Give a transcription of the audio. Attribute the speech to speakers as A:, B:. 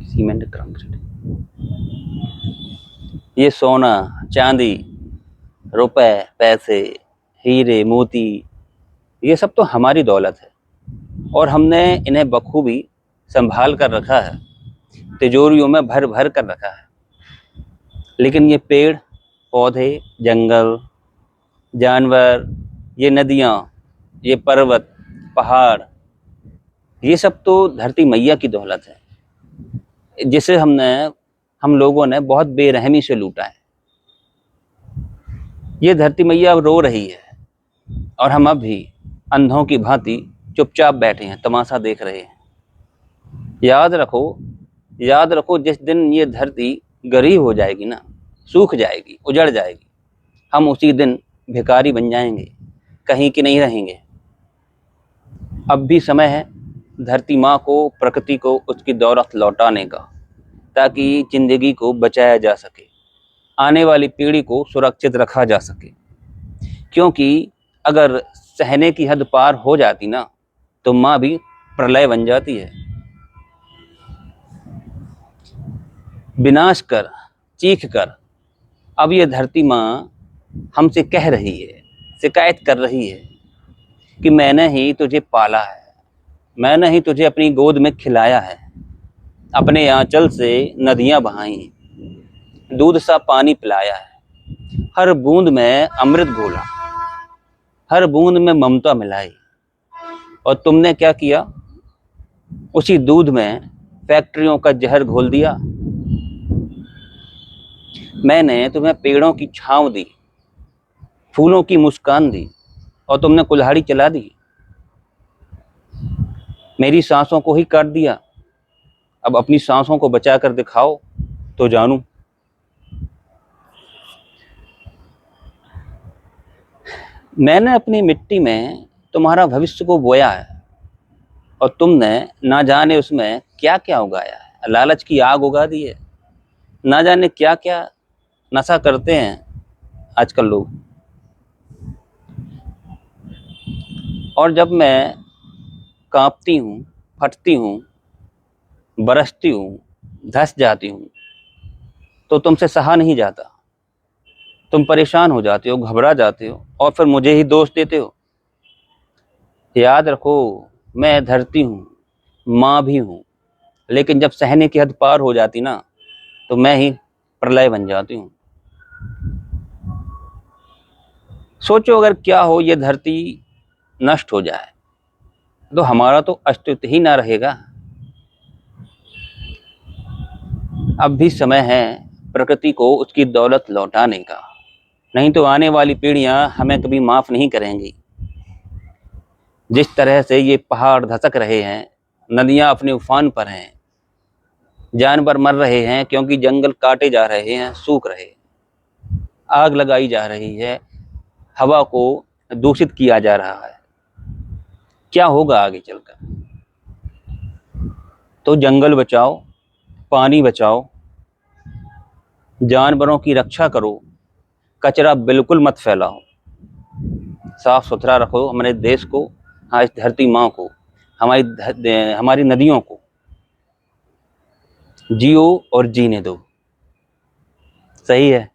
A: Cement concrete, ये सोना चांदी रुपए पैसे हीरे मोती ये सब तो हमारी दौलत है और हमने इन्हें बखूबी संभाल कर रखा है, तिजोरियों में भर भर कर रखा है। लेकिन ये पेड़ पौधे जंगल जानवर ये नदियाँ ये पर्वत पहाड़ ये सब तो धरती मैया की दौलत है, जिसे हम लोगों ने बहुत बेरहमी से लूटा है। ये धरती मैया अब रो रही है और हम अब भी अंधों की भांति चुपचाप बैठे हैं, तमाशा देख रहे हैं। याद रखो जिस दिन ये धरती गरीब हो जाएगी ना, सूख जाएगी उजड़ जाएगी, हम उसी दिन भिखारी बन जाएंगे, कहीं की नहीं रहेंगे। अब भी समय है धरती माँ को प्रकृति को उसकी दौलत लौटाने का, ताकि जिंदगी को बचाया जा सके, आने वाली पीढ़ी को सुरक्षित रखा जा सके। क्योंकि अगर सहने की हद पार हो जाती ना तो माँ भी प्रलय बन जाती है। विनाश कर चीख कर अब ये धरती माँ हमसे कह रही है, शिकायत कर रही है कि मैंने ही तुझे पाला है, मैंने ही तुझे अपनी गोद में खिलाया है, अपने आंचल से नदियां बहाई, दूध सा पानी पिलाया है, हर बूंद में अमृत घोला, हर बूंद में ममता मिलाई। और तुमने क्या किया? उसी दूध में फैक्ट्रियों का जहर घोल दिया। मैंने तुम्हें पेड़ों की छांव दी, फूलों की मुस्कान दी और तुमने कुल्हाड़ी चला दी, मेरी सांसों को ही काट दिया। अब अपनी सांसों को बचा कर दिखाओ तो जानूं। मैंने अपनी मिट्टी में तुम्हारा भविष्य को बोया है और तुमने ना जाने उसमें क्या क्या उगाया है, लालच की आग उगा दी है। ना जाने क्या क्या नशा करते हैं आजकल लोग। और जब मैं कांपती हूँ, फटती हूँ, बरसती हूँ, धस जाती हूँ तो तुमसे सहा नहीं जाता। तुम परेशान हो जाते हो, घबरा जाते हो और फिर मुझे ही दोष देते हो। याद रखो मैं धरती हूँ, माँ भी हूँ, लेकिन जब सहने की हद पार हो जाती ना तो मैं ही प्रलय बन जाती हूँ। सोचो अगर क्या हो ये धरती नष्ट हो जाए तो हमारा तो अस्तित्व ही ना रहेगा। अब भी समय है प्रकृति को उसकी दौलत लौटाने का, नहीं तो आने वाली पीढ़ियां हमें कभी माफ नहीं करेंगी। जिस तरह से ये पहाड़ धसक रहे हैं, नदियां अपने उफान पर हैं, जानवर मर रहे हैं क्योंकि जंगल काटे जा रहे हैं, सूख रहे हैं, आग लगाई जा रही है, हवा को दूषित किया जा रहा है, क्या होगा आगे चलकर? तो जंगल बचाओ, पानी बचाओ, जानवरों की रक्षा करो, कचरा बिल्कुल मत फैलाओ, साफ सुथरा रखो हमारे देश को, हाँ इस धरती माँ को, हमारी नदियों को जियो और जीने दो। सही है।